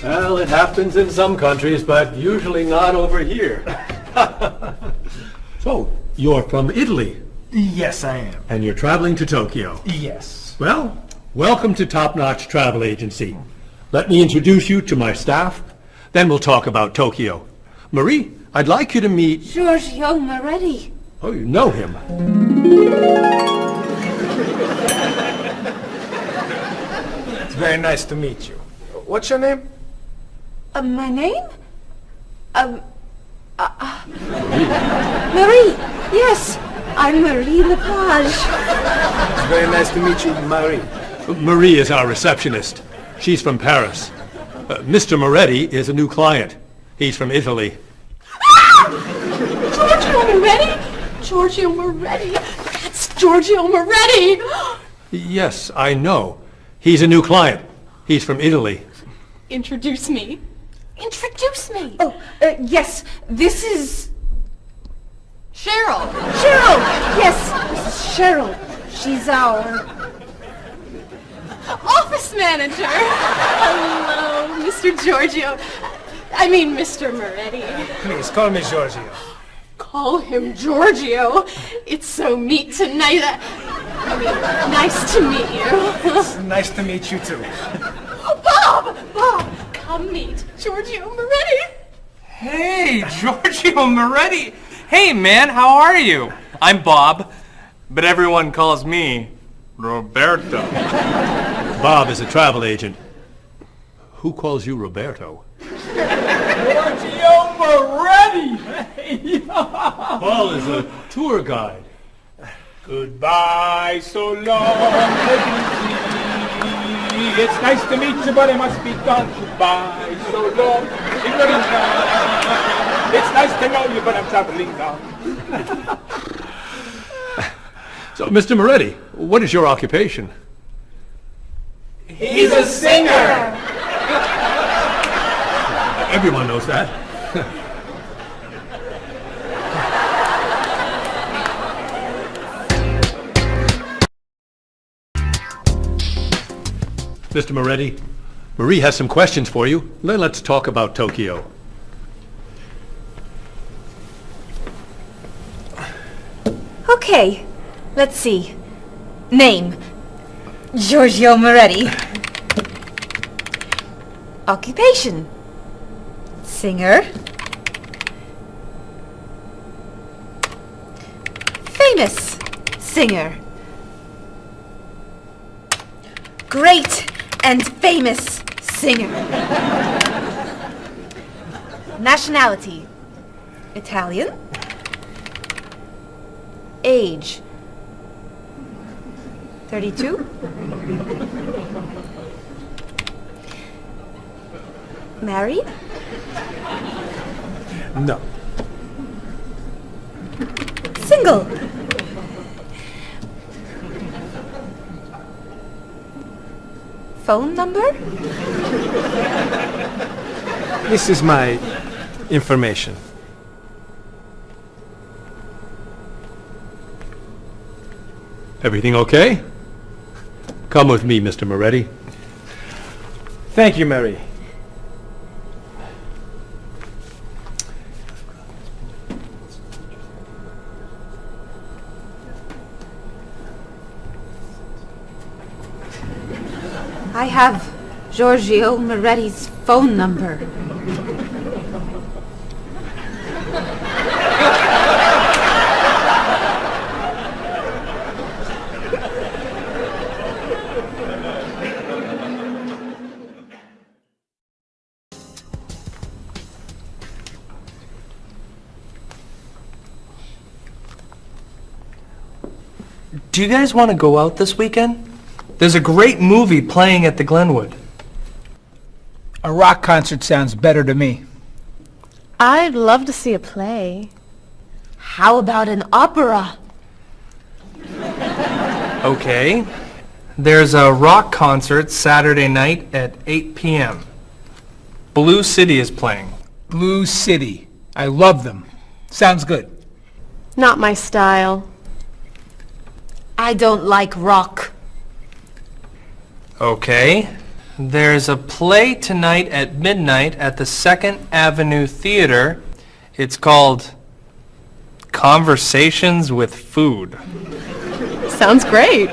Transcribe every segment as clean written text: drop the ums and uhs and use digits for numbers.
Well, it happens in some countries, but usually not over here. So, you're from Italy, Yes, I am. and you're traveling to Tokyo. Yes. Well, welcome to Top Notch Travel Agency. Let me introduce you to my staff, then we'll talk about Tokyo. Marie, I'd like you to meet... Giorgio Moretti. Oh, you know him. It's very nice to meet you. What's your name? My name? Marie. Yes, I'm Marie Lepage. It's very nice to meet you, Marie. Marie is our receptionist. She's from Paris. Mr. Moretti is a new client. He's from Italy. Giorgio Moretti? Giorgio Moretti. That's Giorgio Moretti. Yes, I know. He's a new client. He's from Italy. Introduce me. Introduce me. Oh, yes. This is... Cheryl. Cheryl. Yes, this is Cheryl. She's our... office manager. Hello, Mr. Giorgio. I mean, Mr. Moretti. Please, call me Giorgio. Call him Giorgio. It's so neat tonight. Nice to meet you. It's nice to meet you, too. Bob! Bob! Come meet Giorgio Moretti. Hey, Giorgio Moretti. Hey, man, how are you? I'm Bob, but everyone calls me Roberto. Bob is a travel agent. Who calls you Roberto? Giorgio Moretti! Paul is a tour guide. Goodbye, so long, it's nice to meet you, but I must be gone. Goodbye, so long, it's nice to know you, but I'm traveling now. So, Mr. Moretti, what is your occupation? He's a singer! Everyone knows that. Mr. Moretti, Marie has some questions for you. Let's talk about Tokyo. Okay, let's see. Name. Giorgio Moretti. Occupation. Singer. Famous singer. Great and famous singer. Nationality. Italian. Age. 32. Married? No. Single. Phone number? This is my information. Everything okay? Come with me, Mr. Moretti. Thank you, Mary. I have Giorgio Moretti's phone number. Do you guys want to go out this weekend? There's a great movie playing at the Glenwood. A rock concert sounds better to me. I'd love to see a play. How about an opera? Okay. There's a rock concert Saturday night at 8 p.m. Blue City is playing. Blue City. I love them. Sounds good. Not my style. I don't like rock. Okay. There's a play tonight at midnight at the 2nd Avenue Theater. It's called Conversations with Food. Sounds great.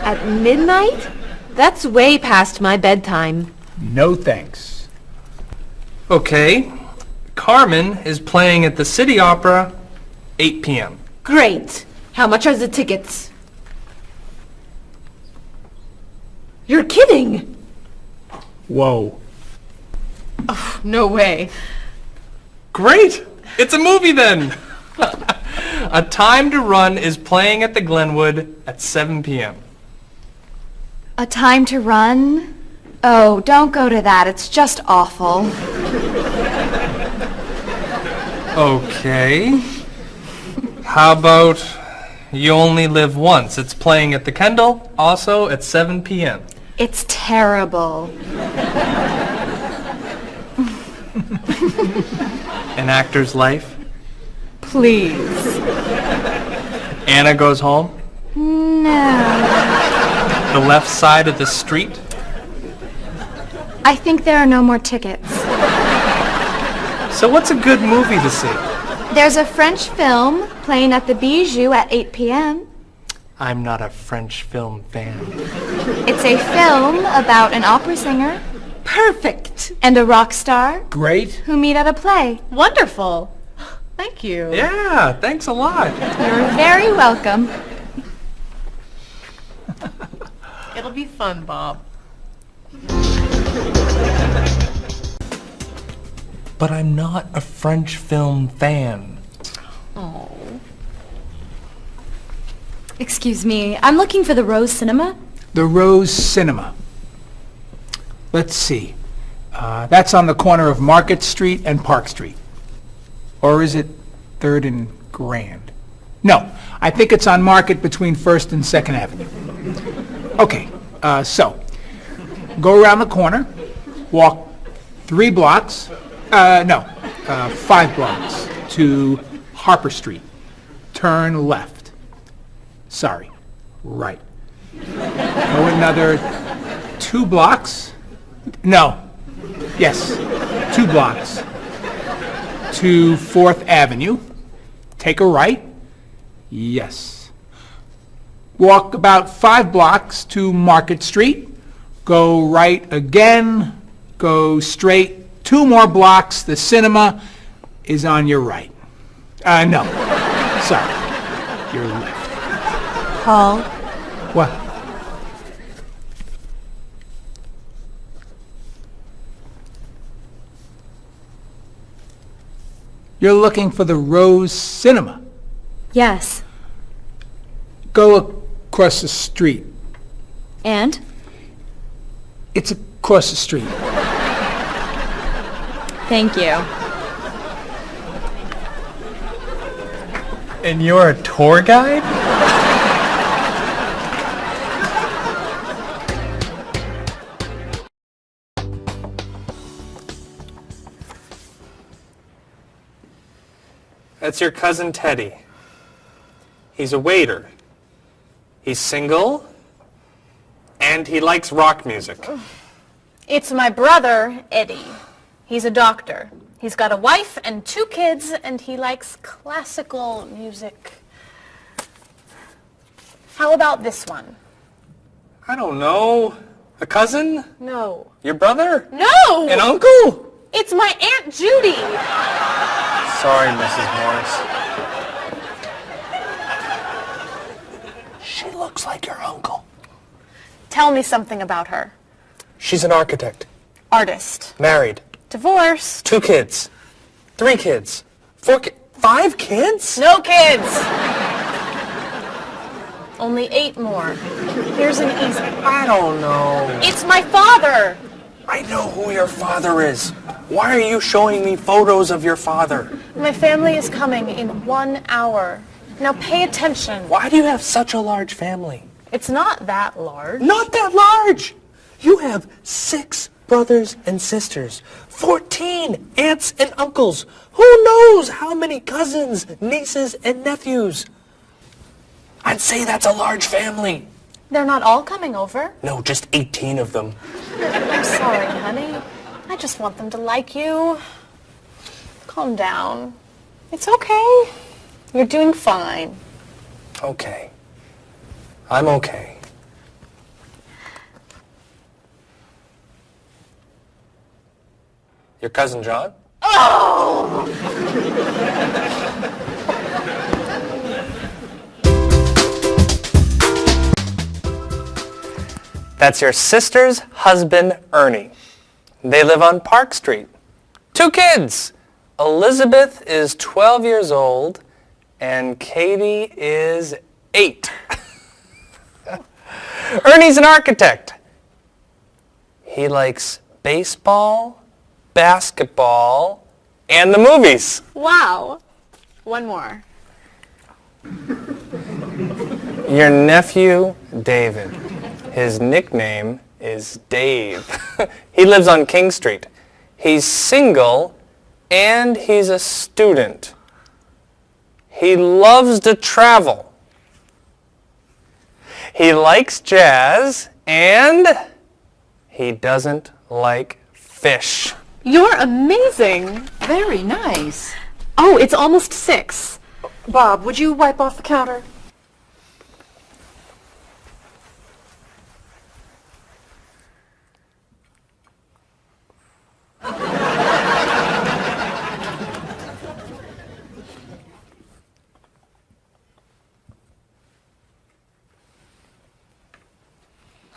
At midnight? That's way past my bedtime. No thanks. Okay. Carmen is playing at the City Opera, 8 p.m. Great. How much are the tickets? You're kidding! Whoa. No way. Great! It's a movie then! A Time to Run is playing at the Glenwood at 7 p.m. A Time to Run? Oh, don't go to that. It's just awful. Okay. How about You Only Live Once? It's playing at the Kendall, also at 7 p.m. It's terrible. An Actor's Life. Please. Anna Goes Home. No. The Left Side of the Street. I think there are no more tickets. So what's a good movie to see? There's a French film playing at the Bijou at 8 p.m. I'm not a French film fan. It's a film about an opera singer. Perfect. And a rock star Great. who meet at a play. Wonderful. Thank you. Yeah, thanks a lot. You're very welcome. It'll be fun, Bob. But I'm not a French film fan. Oh. Excuse me, I'm looking for the Rose Cinema. The Rose Cinema. Let's see. That's on the corner of Market Street and Park Street. Or is it 3rd and Grand? No, I think it's on Market between 1st and 2nd Avenue. Okay, so go around the corner, walk 5 blocks to Harper Street. Turn left. Sorry, right. Go another 2 blocks. No. Yes, 2 blocks to 4th Avenue. Take a right. Yes. Walk about 5 blocks to Market Street. Go right again. Go straight 2 more blocks. The cinema is on your right. No. Sorry. Your left. Paul, What? You're looking for the Rose Cinema. yes. Go across the street. And? It's across the street. Thank you. And you're a tour guide? That's your cousin Teddy. He's a waiter. He's single, and he likes rock music. It's my brother, Eddie. He's a doctor. He's got a wife and 2 kids, and he likes classical music. How about this one? I don't know. A cousin? No. Your brother? No! An uncle? It's my Aunt Judy. Sorry, Mrs. Morris. She looks like your uncle. Tell me something about her. She's an architect. Artist. Married. Divorced. 2 kids. 3 kids. 5 kids? No kids. Only 8 more. Here's an easy. I don't know. It's my father. I know who your father is. Why are you showing me photos of your father? My family is coming in 1 hour. Now pay attention. Why do you have such a large family? It's not that large. Not that large! You have 6 brothers and sisters, 14 aunts and uncles. Who knows how many cousins, nieces, and nephews? I'd say that's a large family. They're not all coming over. No, just 18 of them. I'm sorry, honey. I just want them to like you. Calm down. It's okay. You're doing fine. Okay. I'm okay. Your cousin John? That's your sister's husband, Ernie. They live on Park Street. 2 kids. Elizabeth is 12 years old, and Katie is 8. Ernie's an architect. He likes baseball, basketball, and the movies. Wow. One more. Your nephew, David. His nickname is Dave. He lives on King Street. He's single, and he's a student. He loves to travel. He likes jazz, and he doesn't like fish. You're amazing. Very nice. Oh, it's almost 6. Bob, would you wipe off the counter?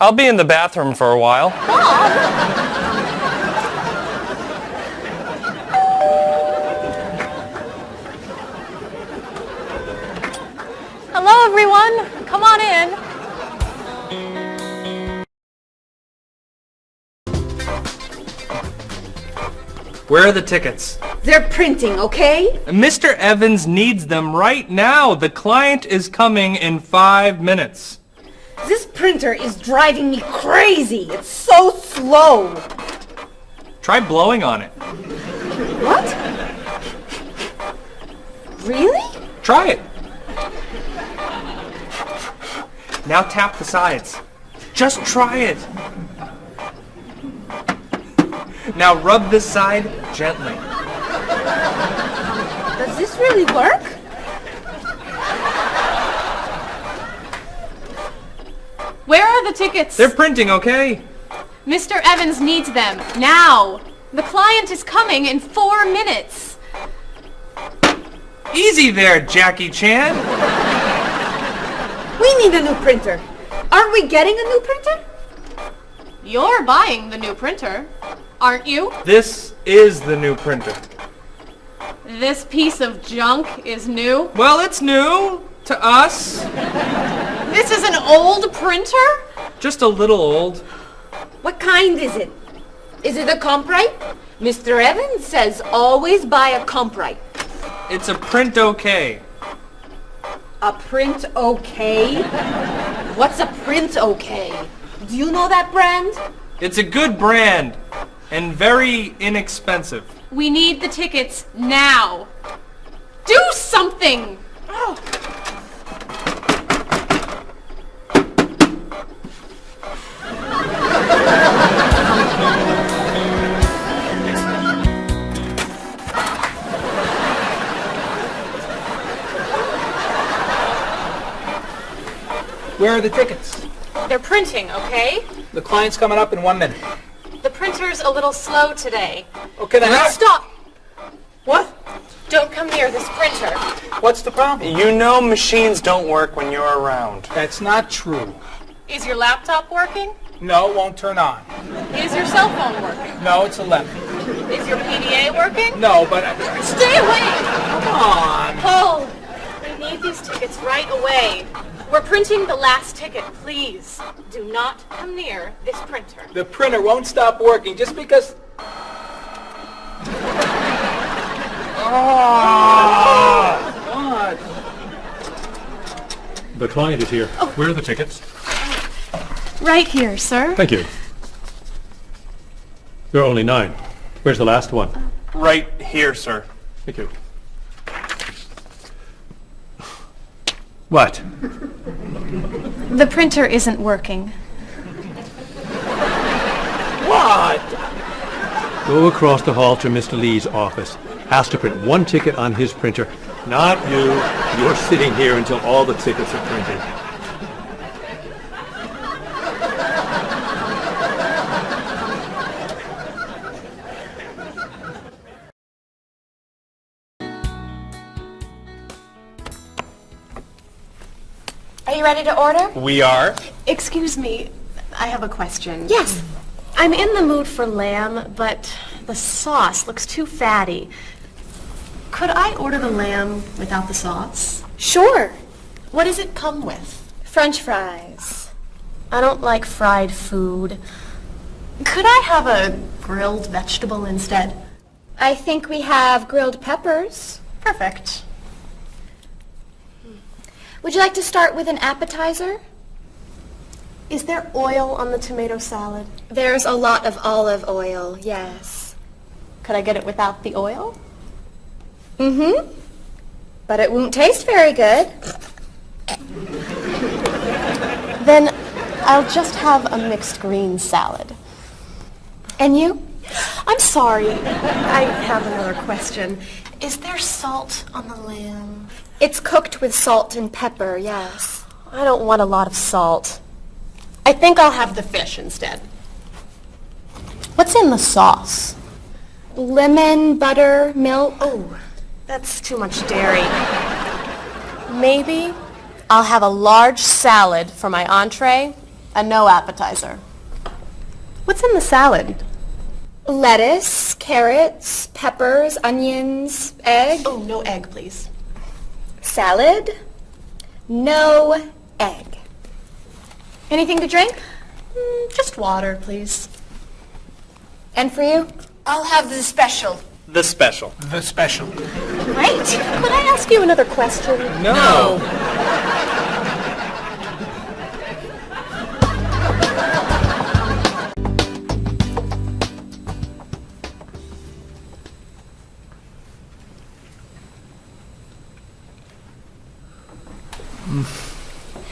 I'll be in the bathroom for a while. Hello, everyone. Come on in. Where are the tickets? They're printing, okay? Mr. Evans needs them right now. The client is coming in 5 minutes. This printer is driving me crazy. It's so slow. Try blowing on it. What? Really? Try it. Now tap the sides. Just try it. Now rub this side gently. Does this really work? Where are the tickets? They're printing, okay? Mr. Evans needs them now. The client is coming in 4 minutes. Easy there, Jackie Chan. We need a new printer. Aren't we getting a new printer? You're buying the new printer, aren't you? This is the new printer. This piece of junk is new. Well, it's new to us. This is an old printer? Just a little old. What kind is it? Is it a Comprite? Mr. Evans says always buy a Comprite. It's a print okay. A print okay? What's a print okay? Do you know that brand? It's a good brand and very inexpensive. We need the tickets now. Do something! Oh. Where are the tickets? They're printing, okay? The client's coming up in 1 minute. The printer's a little slow today. Okay, then Stop! What? Don't come near this printer. What's the problem? You know machines don't work when you're around. That's not true. Is your laptop working? No, it won't turn on. Is your cell phone working? No, it's 11. Is your PDA working? No, but... Stay away! Come on. Paul, we need these tickets right away. We're printing the last ticket, please. Do not come near this printer. The printer won't stop working just because... God. The client is here. Where are the tickets? Right here, sir. Thank you. There are only 9. Where's the last one? Right here, sir. Thank you. What? The printer isn't working. What? Go across the hall to Mr. Lee's office. Ask to print one ticket on his printer. Not you. You're sitting here until all the tickets are printed. Are you ready to order? We are. Excuse me, I have a question. Yes. I'm in the mood for lamb, but the sauce looks too fatty. Could I order the lamb without the sauce? Sure. What does it come with? French fries. I don't like fried food. Could I have a grilled vegetable instead? I think we have grilled peppers. Perfect. Would you like to start with an appetizer? Is there oil on the tomato salad? There's a lot of olive oil, yes. Could I get it without the oil? Mm-hmm. But it won't taste very good. Then I'll just have a mixed green salad. And you? I'm sorry, I have another question. Is there salt on the lamb? It's cooked with salt and pepper, yes. I don't want a lot of salt. I think I'll have the fish instead. What's in the sauce? Lemon, butter, milk. Oh, that's too much dairy. Maybe I'll have a large salad for my entree and no appetizer. What's in the salad? Lettuce, carrots, peppers, onions, egg. Oh, no egg, please. Salad, no egg. Anything to drink? Just water, please. And for you? I'll have the special. The special. The special. Great. Could I ask you another question? No.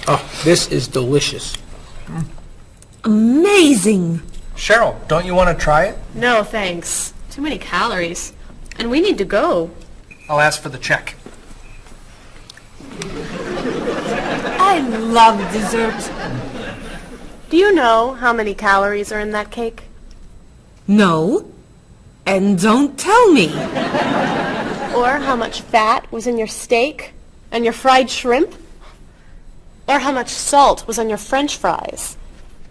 Oh, this is delicious. Amazing. Cheryl, don't you want to try it? No, thanks. Too many calories. And we need to go. I'll ask for the check. I love dessert. Do you know how many calories are in that cake? No. And don't tell me. Or how much fat was in your steak and your fried shrimp? Or how much salt was on your French fries?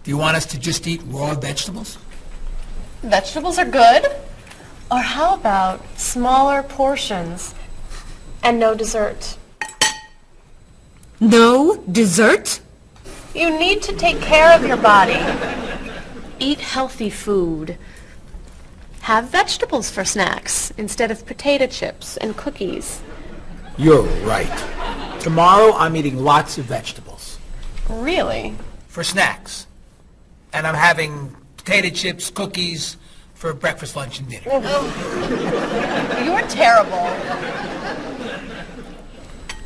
Do you want us to just eat raw vegetables? Vegetables are good. Or how about smaller portions and no dessert? No dessert? You need to take care of your body. Eat healthy food. Have vegetables for snacks instead of potato chips and cookies. You're right. Tomorrow I'm eating lots of vegetables. Really? For snacks. And I'm having potato chips, cookies for breakfast, lunch, and dinner. You're terrible.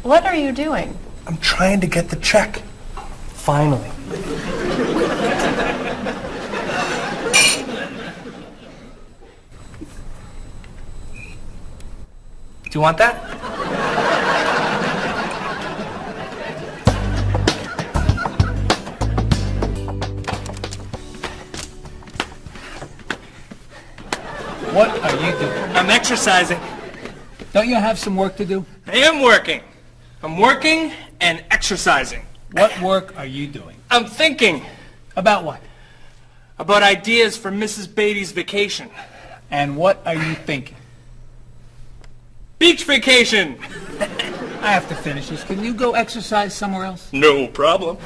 What are you doing? I'm trying to get the check. Finally. Do you want that? What are you doing? I'm exercising. Don't you have some work to do? I am working. I'm working and exercising. What work are you doing? I'm thinking About what? about ideas for Mrs. Beatty's vacation. And what are you thinking? Beach vacation! I have to finish this. Can you go exercise somewhere else? No problem.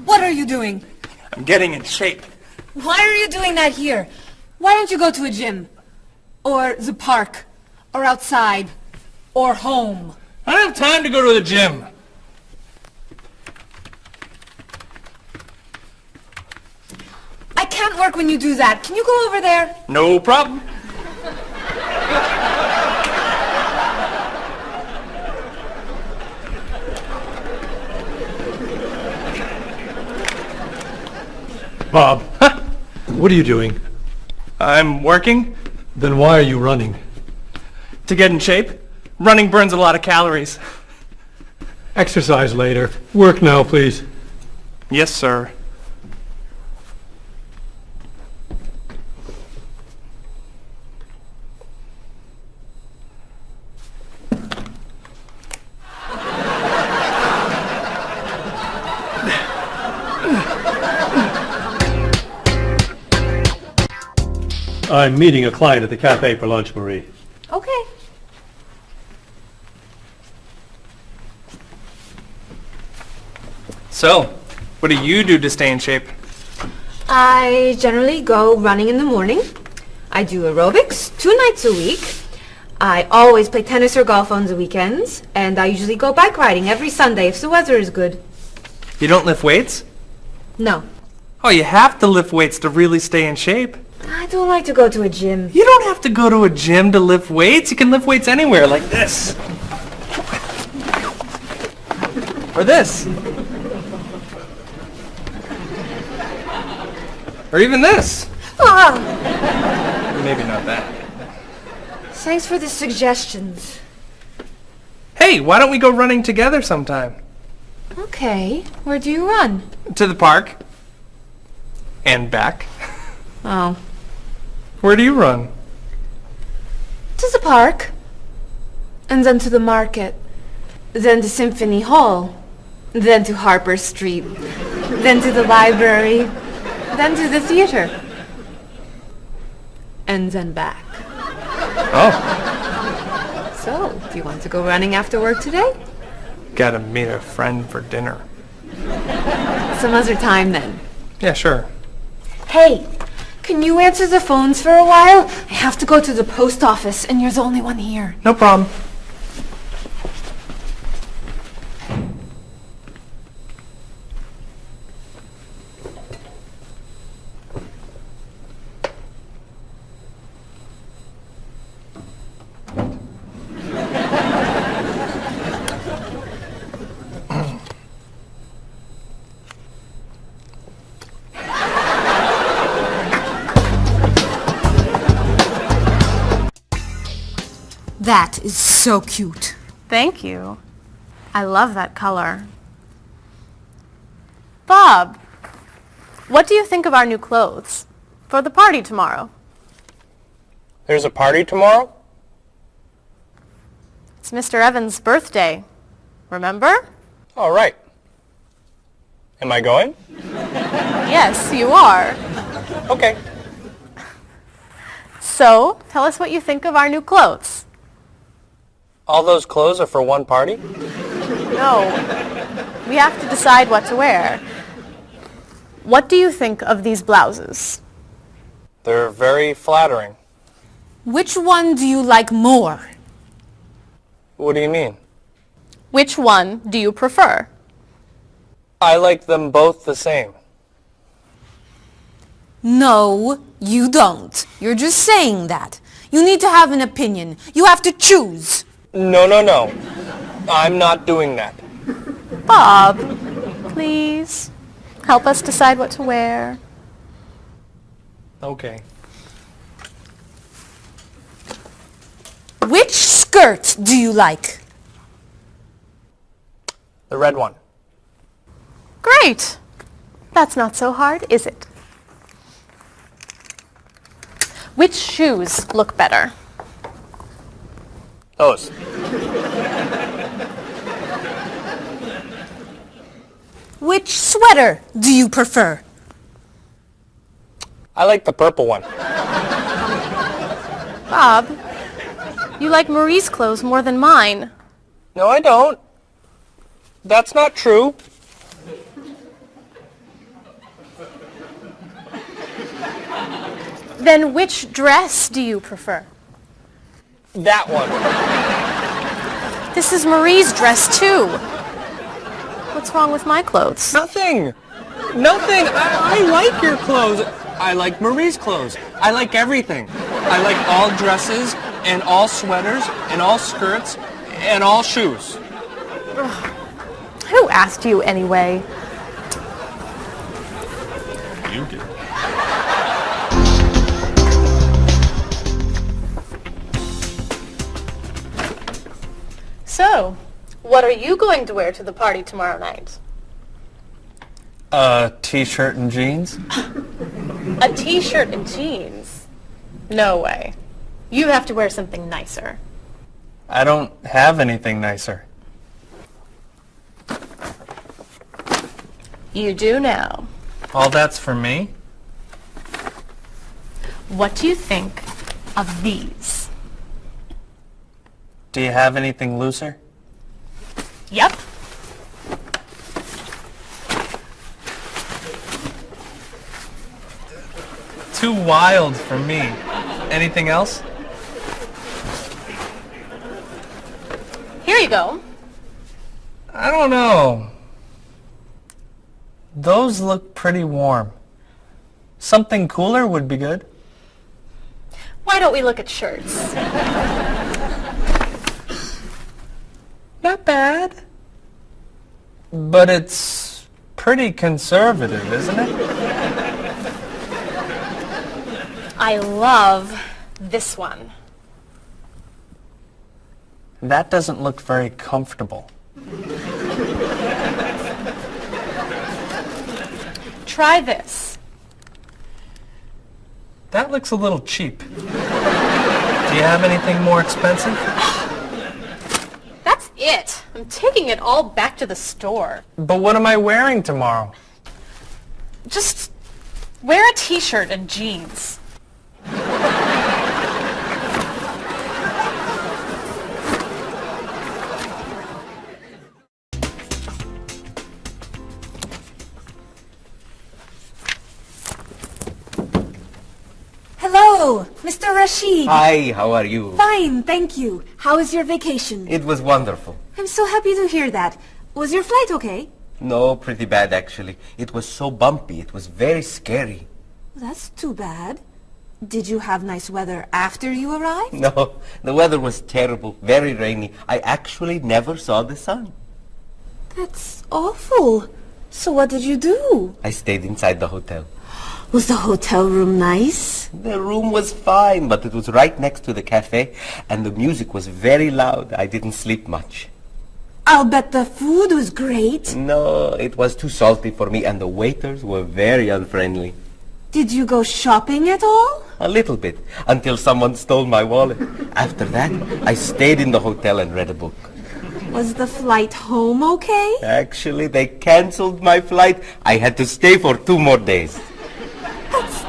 What are you doing? I'm getting in shape. Why are you doing that here? Why don't you go to a gym? Or the park? Or outside? Or home? I don't have time to go to the gym. work when you do that. Can you go over there? No problem. Bob, what are you doing? I'm working Then why are you running? to get in shape. Running burns a lot of calories. Exercise later. Work now, please. Yes, sir. I'm meeting a client at the cafe for lunch, Marie. Okay. So, what do you do to stay in shape? I generally go running in the morning. I do aerobics 2 nights a week. I always play tennis or golf on the weekends. And I usually go bike riding every Sunday if the weather is good. You don't lift weights? No. Oh, you have to lift weights to really stay in shape. I don't like to go to a gym. You don't have to go to a gym to lift weights. You can lift weights anywhere, like this. Or this. Or even this. Ah, Maybe not that. thanks for the suggestions. Hey, why don't we go running together sometime? Okay. Where do you run? To the park. And back. Oh. Where do you run? To the park. And then to the market. Then to Symphony Hall. Then to Harper Street. Then to the library. Then to the theater. And then back. Oh, So, do you want to go running after work today? gotta meet a friend for dinner. Some other time then. Yeah, sure. Hey, can you answer the phones for a while? I have to go to the post office and you're the only one here. No problem. That is so cute. Thank you. I love that color. Bob, what do you think of our new clothes for the party tomorrow? There's a party tomorrow? It's Mr. Evans' birthday. Remember? All right. Am I going? Yes, you are. Okay. So, tell us what you think of our new clothes. All those clothes are for one party? No. We have to decide what to wear. What do you think of these blouses? They're very flattering. Which one do you like more? What do you mean? Which one do you prefer? I like them both the same. No, you don't. You're just saying that. You need to have an opinion. You have to choose. No, no, no. I'm not doing that. Bob, please help us decide what to wear. Okay. Which skirt do you like? The red one. Great. That's not so hard, is it? Which shoes look better? Those. Which sweater do you prefer? I like the purple one. Bob, you like Marie's clothes more than mine. No, I don't. That's not true. Then which dress do you prefer? That one. This is Marie's dress too. What's wrong with my clothes? Nothing. Nothing. I like your clothes. I like Marie's clothes. I like everything. I like all dresses and all sweaters and all skirts and all shoes. Who asked you anyway? You did. So, what are you going to wear to the party tomorrow night? A t-shirt and jeans? A t-shirt and jeans? No way. You have to wear something nicer. I don't have anything nicer. You do now. All that's for me? What do you think of these? Do you have anything looser? Yep. Too wild for me. Anything else? Here you go. I don't know. Those look pretty warm. Something cooler would be good. Why don't we look at shirts? Not bad. But it's pretty conservative, isn't it? I love this one. That doesn't look very comfortable. Try this. That looks a little cheap. Do you have anything more expensive? That's it. I'm taking it all back to the store. But what am I wearing tomorrow? Just wear a t-shirt and jeans. Hello, Mr. Rashid. Hi, how are you? Fine, thank you. How was your vacation? It was wonderful. I'm so happy to hear that. Was your flight okay? No, pretty bad actually. It was so bumpy. It was very scary. That's too bad. Did you have nice weather after you arrived? No, the weather was terrible, very rainy. I actually never saw the sun. That's awful. So what did you do? I stayed inside the hotel. Was the hotel room nice? The room was fine, but it was right next to the cafe, and the music was very loud. I didn't sleep much. I'll bet the food was great. No, it was too salty for me, and the waiters were very unfriendly. Did you go shopping at all? A little bit, until someone stole my wallet. After that, I stayed in the hotel and read a book. Was the flight home okay? Actually, they canceled my flight. I had to stay for 2 more days. That's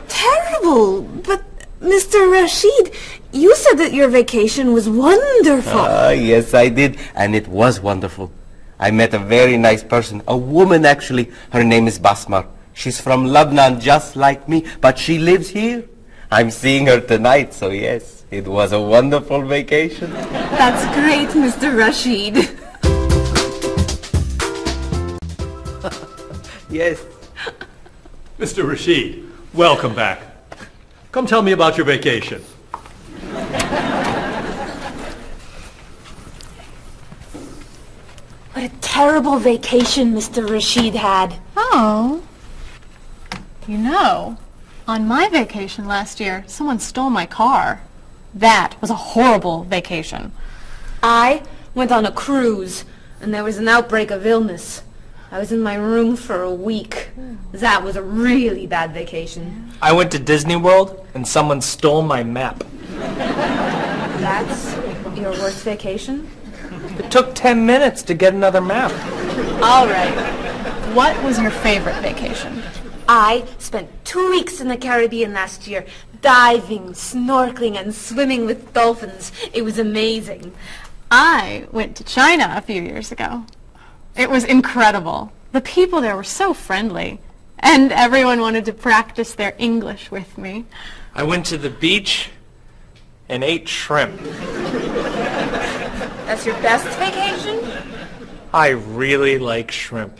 terrible. But, Mr. Rashid, you said that your vacation was wonderful. Yes, I did, and it was wonderful. I met a very nice person, a woman actually. Her name is Basmar. She's from Lebanon, just like me, but she lives here. I'm seeing her tonight, so yes, it was a wonderful vacation. That's great, Mr. Rashid. Yes. Mr. Rashid, welcome back. Come tell me about your vacation. What a terrible vacation Mr. Rashid had. Oh. You know, on my vacation last year, someone stole my car. That was a horrible vacation. I went on a cruise, and there was an outbreak of illness. I was in my room for a week. That was a really bad vacation. I went to Disney World and someone stole my map. That's your worst vacation? It took 10 minutes to get another map. All right. What was your favorite vacation? I spent 2 weeks in the Caribbean last year, diving, snorkeling, and swimming with dolphins. It was amazing. I went to China a few years ago. It was incredible. The people there were so friendly, and everyone wanted to practice their English with me. I went to the beach and ate shrimp. That's your best vacation? I really like shrimp.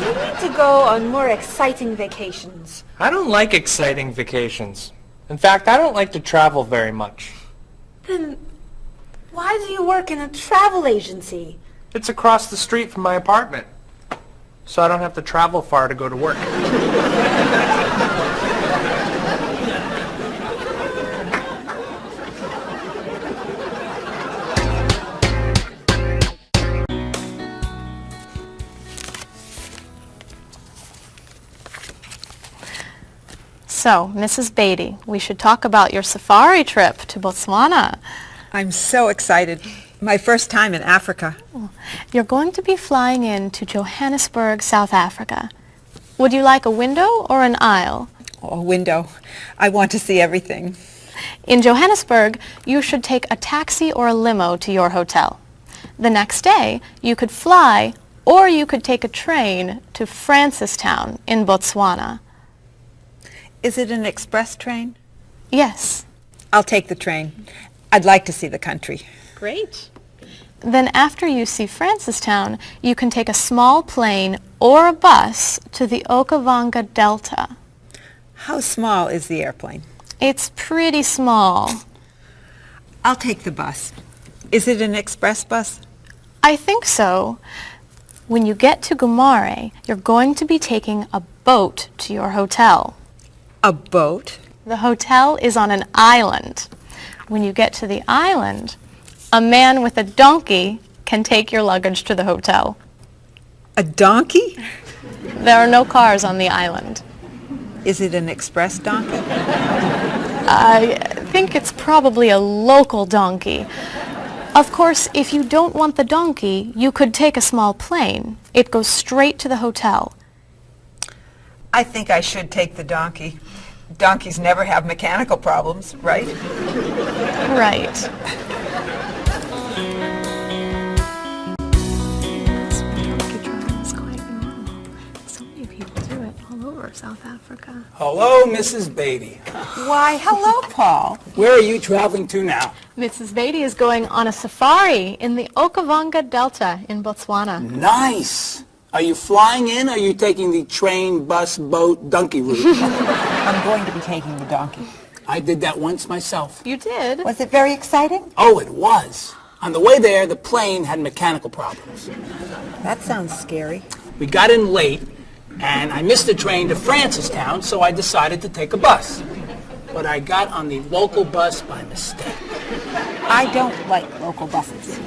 You need to go on more exciting vacations. I don't like exciting vacations. In fact, I don't like to travel very much. Then why do you work in a travel agency? It's across the street from my apartment, so I don't have to travel far to go to work. So, Mrs. Beatty, we should talk about your safari trip to Botswana. I'm so excited. My first time in Africa. You're going to be flying in to Johannesburg, South Africa. Would you like a window or an aisle? Oh, a window. I want to see everything. In Johannesburg, you should take a taxi or a limo to your hotel. The next day, you could fly or you could take a train to Francistown in Botswana. Is it an express train? Yes. I'll take the train. I'd like to see the country. Great. Then after you see Francistown, you can take a small plane or a bus to the Okavango Delta. How small is the airplane? It's pretty small. I'll take the bus. Is it an express bus? I think so. When you get to Gumare, you're going to be taking a boat to your hotel. A boat? The hotel is on an island. When you get to the island, a man with a donkey can take your luggage to the hotel. A donkey? There are no cars on the island. Is it an express donkey? I think it's probably a local donkey. Of course, if you don't want the donkey, you could take a small plane. It goes straight to the hotel. I think I should take the donkey. Donkeys never have mechanical problems, right? Right. So many people do it all over South Africa. Hello, Mrs. Beatty. Why, hello, Paul. Where are you traveling to now? Mrs. Beatty is going on a safari in the Okavango Delta in Botswana. Nice. Are you flying in or are you taking the train, bus, boat, donkey route? I'm going to be taking the donkey. I did that once myself. You did? Was it very exciting? Oh, it was. On the way there, the plane had mechanical problems. That sounds scary. We got in late, and I missed the train to Francistown, so I decided to take a bus. But I got on the local bus by mistake. I don't like local buses.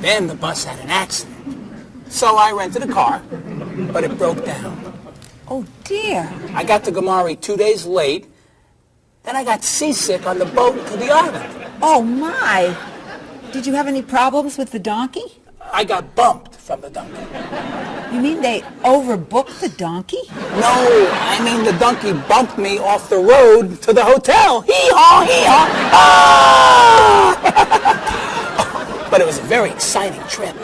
Then the bus had an accident. So I rented a car, but it broke down. Oh, dear. I got to Gumare 2 days late. Then I got seasick on the boat to the island. Oh, my. Did you have any problems with the donkey? I got bumped from the donkey. You mean they overbooked the donkey? No, I mean the donkey bumped me off the road to the hotel. Hee-haw, hee-haw. Ah! But it was a very exciting trip.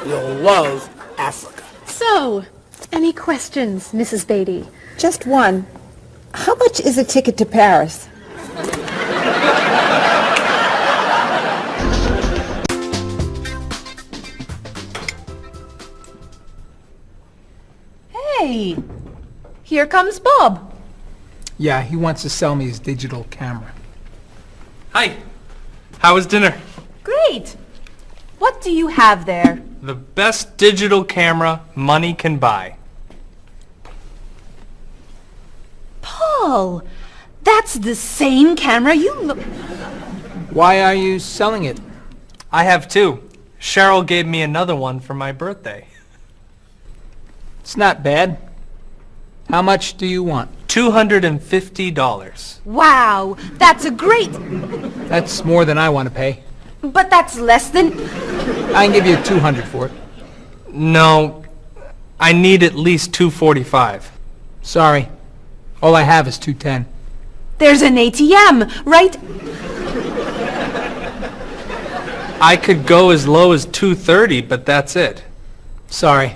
You'll love Africa. So, any questions, Mrs. Beatty? Just one. How much is a ticket to Paris? Hey, here comes Bob. Yeah, he wants to sell me his digital camera. Hi. How was dinner? Great. What do you have there? The best digital camera money can buy. Paul, that's the same camera you look... Why are you selling it? I have two. Cheryl gave me another one for my birthday. It's not bad. How much do you want? $250. Wow, that's a great... That's more than I want to pay. But that's less than... I can give you $200 for it. No, I need at least $245. Sorry. All I have is $210. There's an ATM, right? I could go as low as $230, but that's it. Sorry.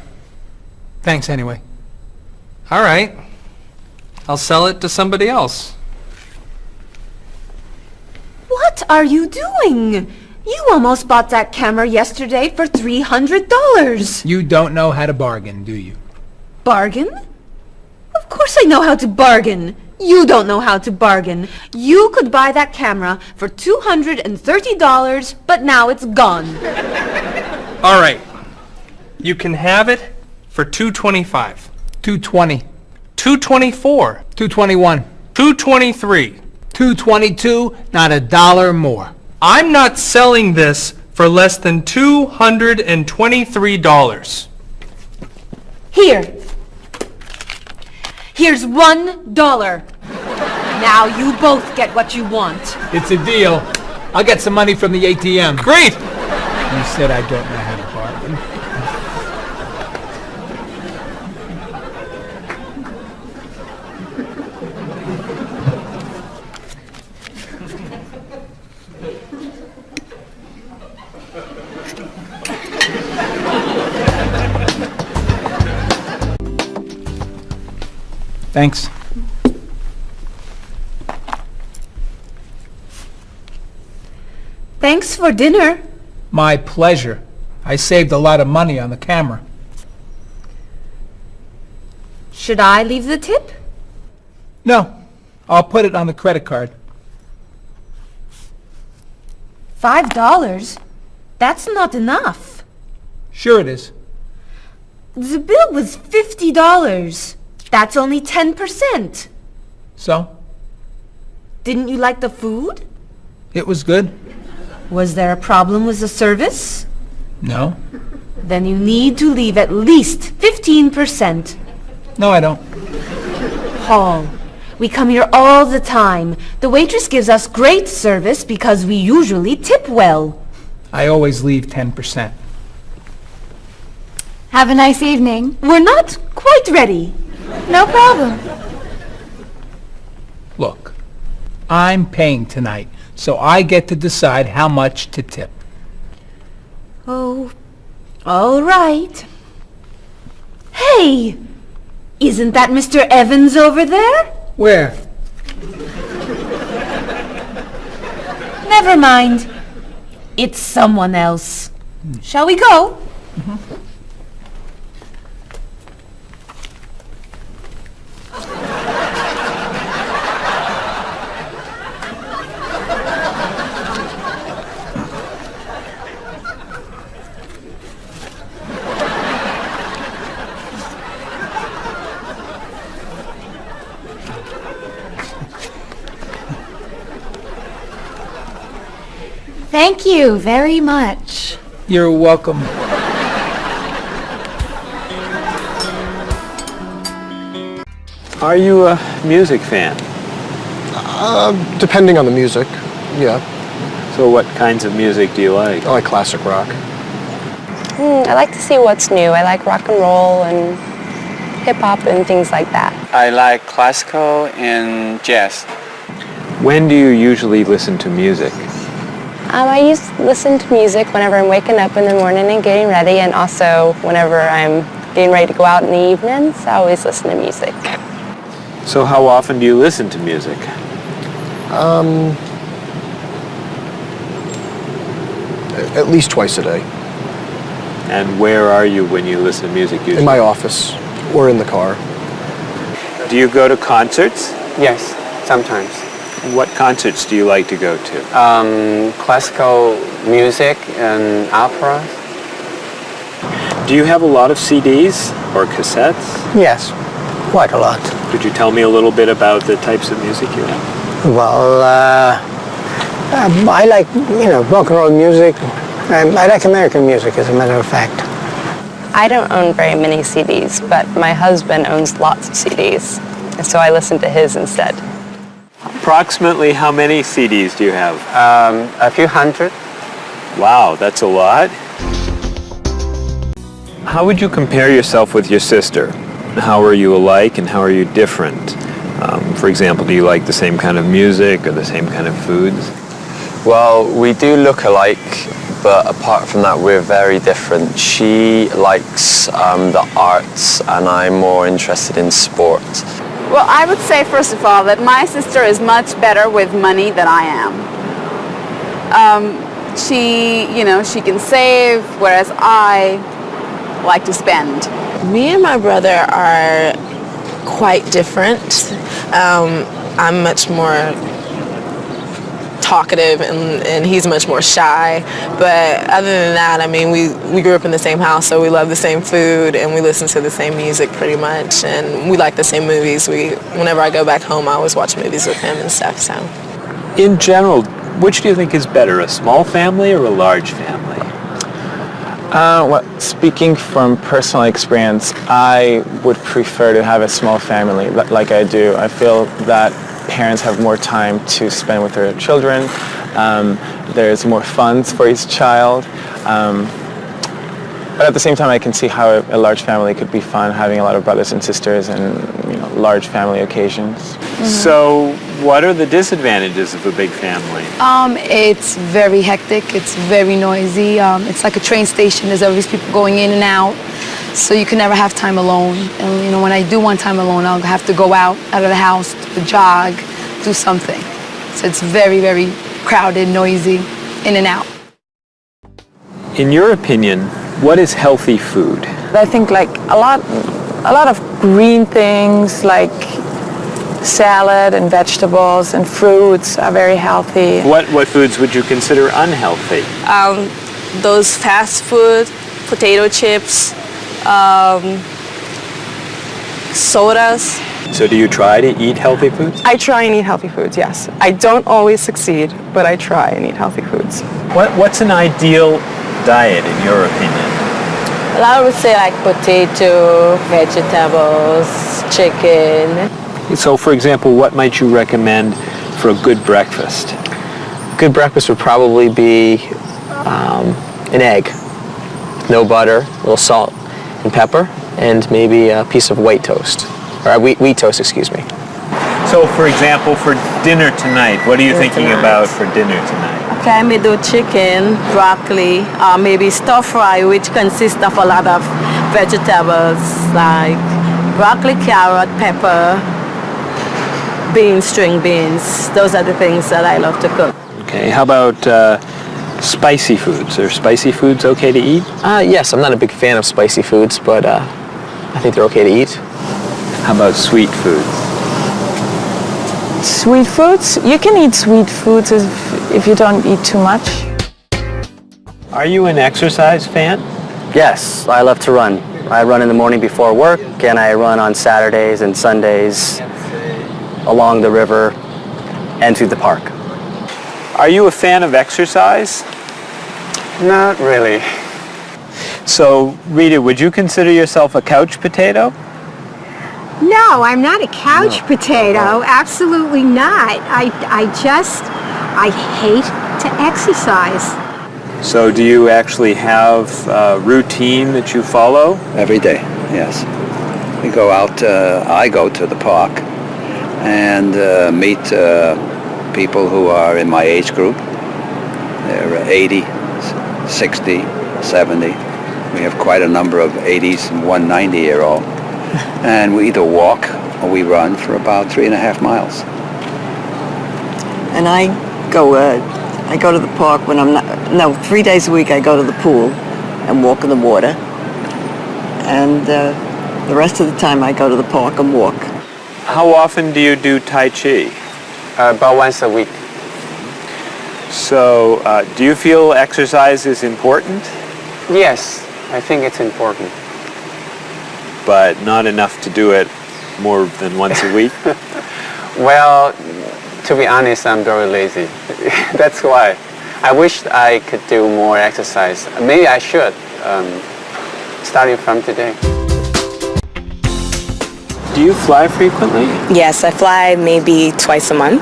Thanks anyway. All right. I'll sell it to somebody else. What are you doing? You almost bought that camera yesterday for $300. You don't know how to bargain, do you? Bargain? Of course I know how to bargain. You don't know how to bargain. You could buy that camera for $230, but now it's gone. All right. You can have it for $225. $220. $224. $221. $223. $222, not a dollar more. I'm not selling this for less than $223. Here. Here's $1. Now you both get what you want. It's a deal. I'll get some money from the ATM. Great! You said I don't know how to bargain. Thanks. Thanks for dinner. My pleasure. I saved a lot of money on the camera. Should I leave the tip? No, I'll put it on the credit card. $5? That's not enough. Sure it is. The bill was $50. That's only 10%. So? Didn't you like the food? It was good? Was there a problem with the service? No. Then you need to leave at least 15%. No, I don't. Paul, we come here all the time. The waitress gives us great service because we usually tip well. I always leave 10%. Have a nice evening. We're not quite ready. No problem. Look, I'm paying tonight, so I get to decide how much to tip. Oh, all right. Hey! Isn't that Mr. Evans over there? Where? Never mind. It's someone else. Shall we go? Thank you very much. You're welcome. Are you a music fan? Depending on the music, yeah. So what kinds of music do you like? I like classic rock. I like to see what's new. I like rock and roll and hip-hop and things like that. I like classical and jazz. When do you usually listen to music? I used to listen to music whenever I'm waking up in the morning and getting ready, and also whenever I'm getting ready to go out in the evenings. I always listen to music. So how often do you listen to music? At least twice a day. And where are you when you listen to music usually? In my office or in the car. Do you go to concerts? Yes, sometimes. What concerts do you like to go to? Classical music and operas. Do you have a lot of CDs or cassettes? Yes, quite a lot. Could you tell me a little bit about the types of music you have? Well, I like, rock and roll music. I like American music, as a matter of fact. I don't own very many CDs, but my husband owns lots of CDs, and so I listen to his instead. Approximately how many CDs do you have? A few hundred. Wow, that's a lot. How would you compare yourself with your sister? How are you alike and how are you different? For example, do you like the same kind of music or the same kind of foods? Well, we do look alike, but apart from that, we're very different. She likes the arts and I'm more interested in sport. Well, I would say, first of all, that my sister is much better with money than I am. She can save, whereas I like to spend. Me and my brother are quite different. I'm much more talkative and he's much more shy, but other than that, I mean, we grew up in the same house, so we love the same food and we listen to the same music pretty much, and we like the same movies. Whenever I go back home, I always watch movies with him and stuff. So In general, which do you think is better, a small family or a large family? Well, speaking from personal experience, I would prefer to have a small family like I do. I feel that parents have more time to spend with their children. There's more funds for each child. But at the same time, I can see how a large family could be fun, having a lot of brothers and sisters and large family occasions. So what are the disadvantages of a big family? It's very hectic. It's very noisy. It's like a train station. There's always people going in and out. So you can never have time alone. And when I do want time alone, I'll have to go out of the house, to jog, do something. So it's very, very crowded, noisy, in and out. In your opinion, what is healthy food? I think like a lot of green things like salad and vegetables and fruits are very healthy. What foods would you consider unhealthy? those fast food, potato chips, sodas. So do you try to eat healthy foods? I try and eat healthy foods, yes. I don't always succeed, but I try and eat healthy foods. What's an ideal diet in your opinion? Well, I would say like potato, vegetables, chicken. So for example, what might you recommend for a good breakfast? Good breakfast would probably be an egg, no butter, a little salt and pepper, and maybe a piece of white toast, or wheat toast, excuse me. So for example, for dinner tonight, what are you thinking about for dinner tonight? Okay, I may do chicken, broccoli, maybe stir fry, which consists of a lot of vegetables like broccoli, carrot, pepper, beans, string beans. Those are the things that I love to cook. Okay, how about spicy foods? Are spicy foods okay to eat? Yes, I'm not a big fan of spicy foods, but I think they're okay to eat. How about sweet foods? Sweet foods? You can eat sweet foods if you don't eat too much. Are you an exercise fan? Yes, I love to run. I run in the morning before work, and I run on Saturdays and Sundays along the river and through the park. Are you a fan of exercise? Not really. So, Rita, would you consider yourself a couch potato? No, I'm not a couch potato. Absolutely not. I hate to exercise. So do you actually have a routine that you follow? Every day, yes. We go out, I go to the park and meet people who are in my age group. They're 80, 60, 70. We have quite a number of 80s and 190-year-old. And we either walk or we run for about 3.5 miles. And I go to the park when I'm not, 3 days a week I go to the pool and walk in the water. And the rest of the time I go to the park and walk. How often do you do Tai Chi? About once a week. So do you feel exercise is important? Yes, I think it's important. But not enough to do it more than once a week? Well, to be honest, I'm very lazy. That's why. I wish I could do more exercise. Maybe I should, starting from today. Do you fly frequently? Yes, I fly maybe twice a month.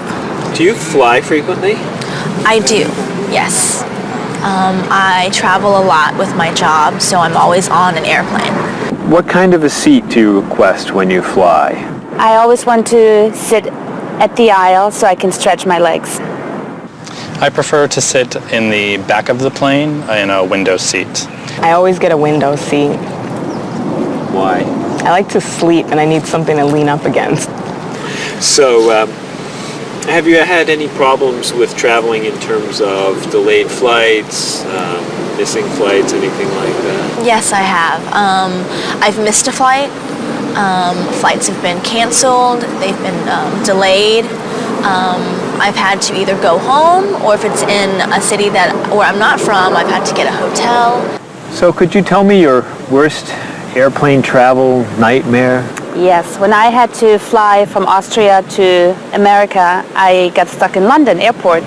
Do you fly frequently? I do, yes. I travel a lot with my job, so I'm always on an airplane. What kind of a seat do you request when you fly? I always want to sit at the aisle so I can stretch my legs. I prefer to sit in the back of the plane in a window seat. I always get a window seat. Why? I like to sleep and I need something to lean up against. So Have you had any problems with traveling in terms of delayed flights, missing flights, anything like that? Yes, I have. I've missed a flight. Flights have been canceled. They've been delayed. I've had to either go home, or if it's in a city where I'm not from, I've had to get a hotel. So could you tell me your worst airplane travel nightmare? Yes, when I had to fly from Austria to America, I got stuck in London airport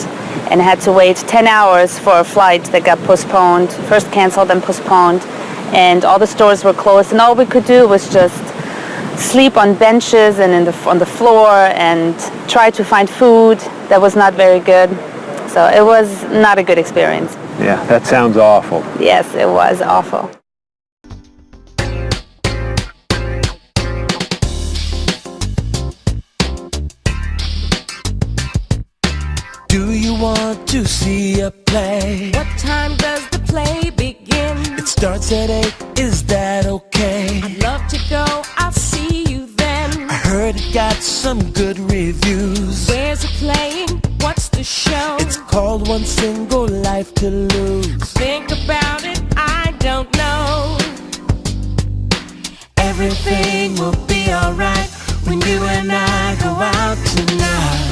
and had to wait 10 hours for a flight that got postponed, first canceled then postponed, and all the stores were closed, and all we could do was just sleep on benches and on the floor and try to find food that was not very good. So it was not a good experience. Yeah, that sounds awful. Yes, it was awful. Do you want to see a play? What time does the play begin? It starts at 8, is that okay? I'd love to go, I'll see you then. I heard it got some good reviews. Where's it playing? What's the show? It's called One Single Life to Lose. Think about it, I don't know. Everything will be alright when you and I go out tonight.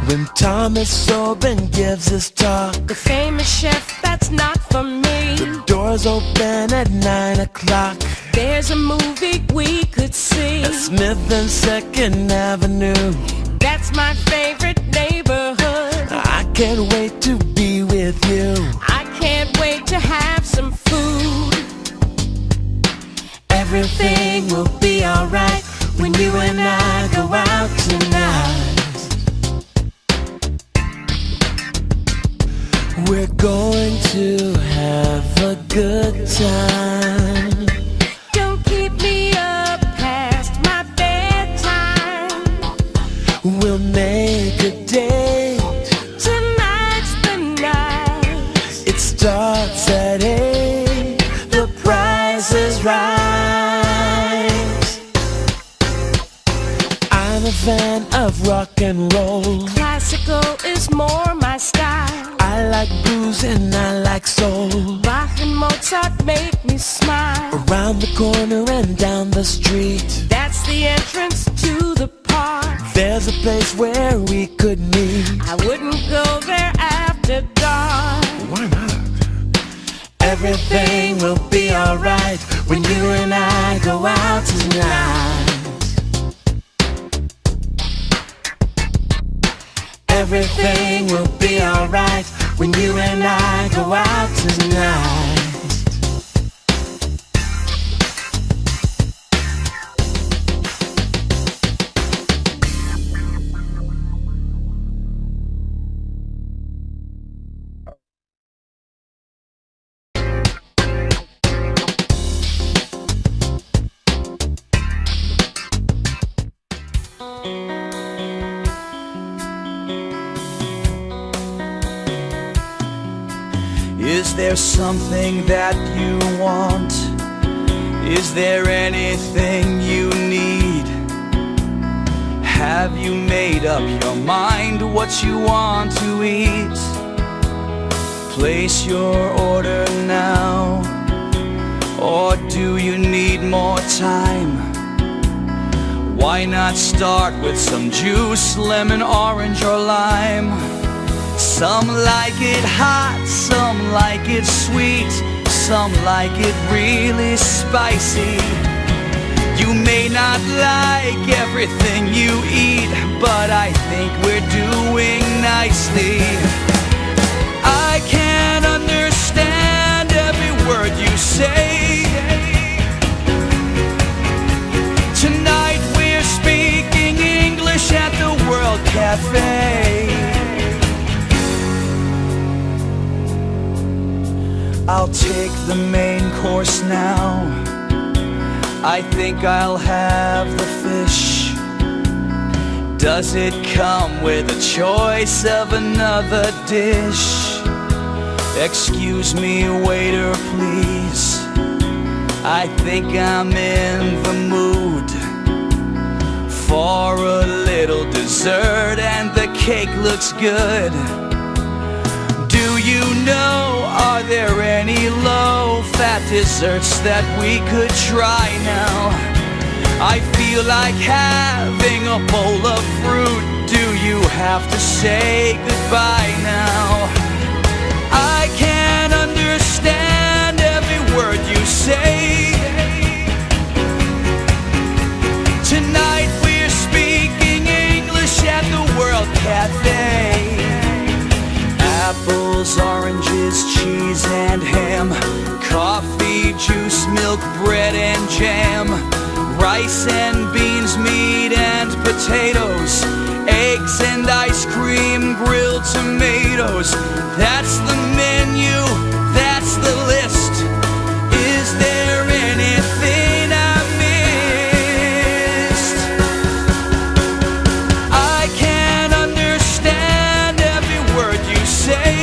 When Thomas Sobin gives his talk, The famous chef, that's not for me. the doors open at 9 o'clock. There's a movie we could see. At Smith and 2nd Avenue. That's my favorite neighborhood. I can't wait to be with you. I can't wait to have some food. Everything will be alright when you and I go out tonight. We're going to have a good time. Don't keep me up past my bedtime. We'll make a date. Tonight's the night. It starts at 8. The price is right. I'm a fan of rock and roll. Classical is more my style. I like blues and I like soul. Bach and Mozart make me smile. Around the corner and down the street, That's the entrance to the park. there's a place where we could meet. I wouldn't go there after dark. Why not? Everything will be alright when you and I go out tonight. Everything will be alright when you and I go out tonight. Is there something that you want? Is there anything you need? Have you made up your mind what you want to eat? Place your order now, or do you need more time? Why not start with some juice, lemon, orange, or lime? Some like it hot, some like it sweet, some like it really spicy. You may not like everything you eat, but I think we're doing nicely. I can't understand every word you say. Tonight we're speaking English at the World Cafe. I'll take the main course now. I think I'll have the fish. Does it come with a choice of another dish? Excuse me, waiter, please. I think I'm in the mood. for a little dessert, and the cake looks good. Do you know, are there any low-fat desserts that we could try now? I feel like having a bowl of fruit. Do you have to say goodbye now? I can't understand every word you say. Tonight we're speaking English at the World Cafe. Apples, oranges, cheese and ham, coffee, juice, milk, bread and jam, rice and beans, meat and potatoes, eggs and ice cream, grilled tomatoes. That's the menu, that's the list. Is there anything I missed? I can't understand every word you say.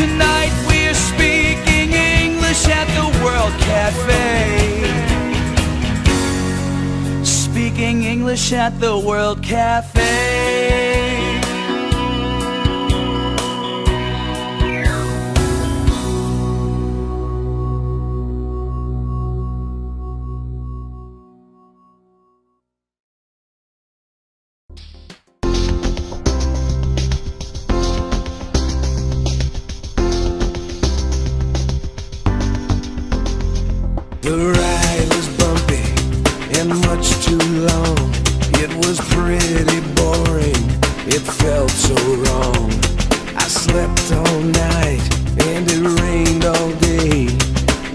Tonight we're speaking English at the World Cafe. Speaking English at the World Cafe. The ride was bumpy and much too long. It was pretty boring, it felt so wrong. I slept all night and it rained all day.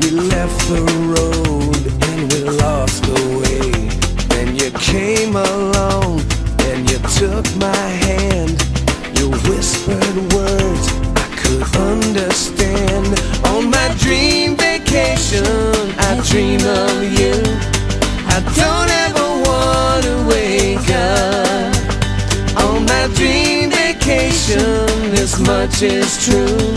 We left the road and we lost the way. Then you came along and you took my hand. You whispered words I could understand. On my dream vacation I dream of you. I don't ever want to wake up. On my dream vacation, this much is true.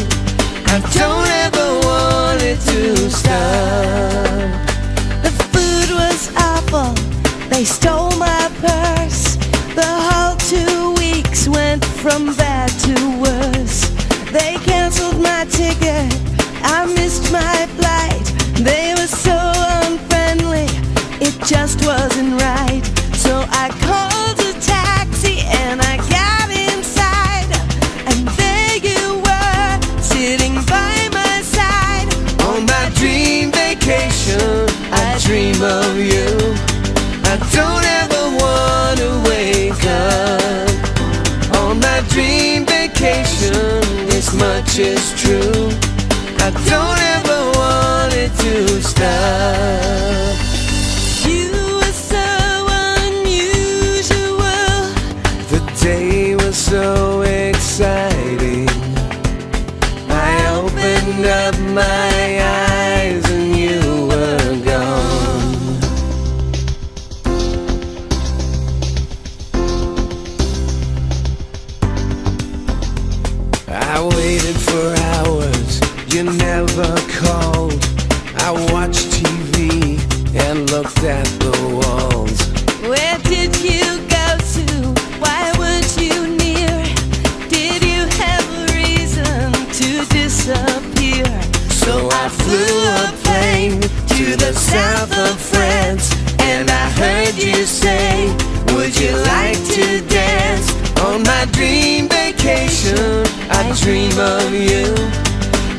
I don't ever want it to stop. The food was awful, they stole my purse. The whole 2 weeks went from bad to worse. They canceled my ticket, I missed my flight. They were so unfriendly, it just wasn't right. So I called a taxi and I got inside, and there you were, sitting by my side. On my dream vacation, I dream of you. I don't ever want to wake up. On my dream vacation, this much is true. I don't ever want it to stop. You were so unusual. The day was so exciting. I opened up my eyes and you were gone. I waited for hours, you never called. I watched TV and looked at the walls. Where did you go to? Why weren't you near? Did you have a reason to disappear? So I flew a plane to the south of France, and I heard you say, would you like to dance? On my dream vacation, I dream of you.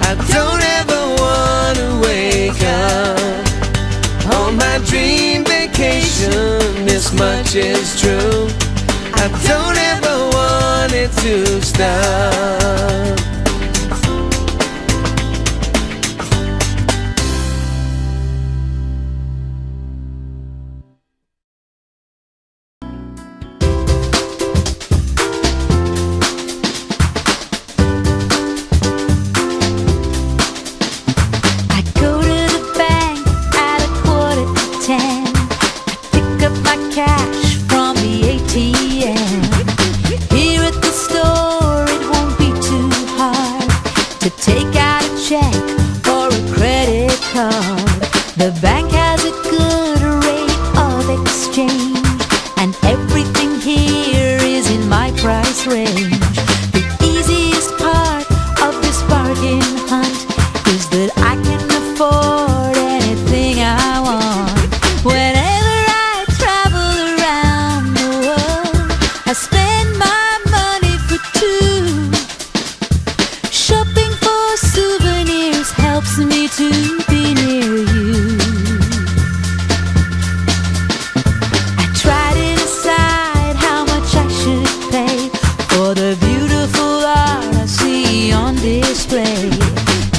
I don't ever want to wake up. On my dream vacation, this much is true. I don't ever want it to stop. Cash from the ATM. Here at the store, it won't be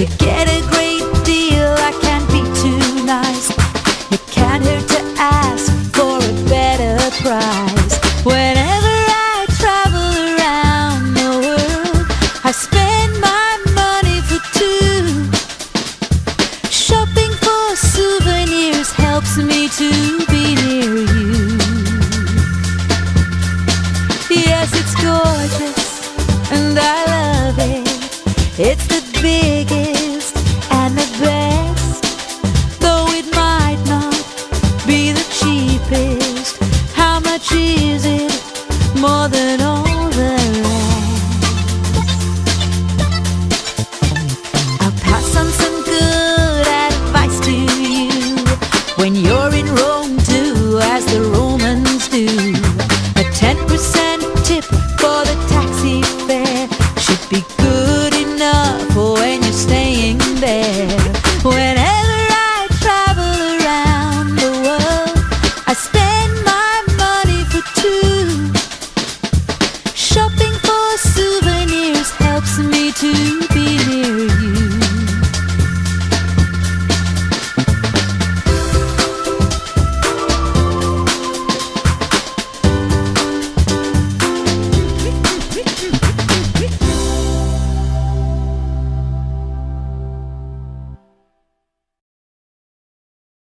To get a great deal, I can't be too nice. It can't hurt to ask for a better price. Whenever I travel around the world, I spend my money for two. Shopping for souvenirs helps me to be near you. Yes, it's gorgeous, and I love it. It's the biggest and the best, though it might not be the cheapest. How much is it? More than all the rest. I'll pass on some good advice to you. When you're in Rome, do as the Romans do.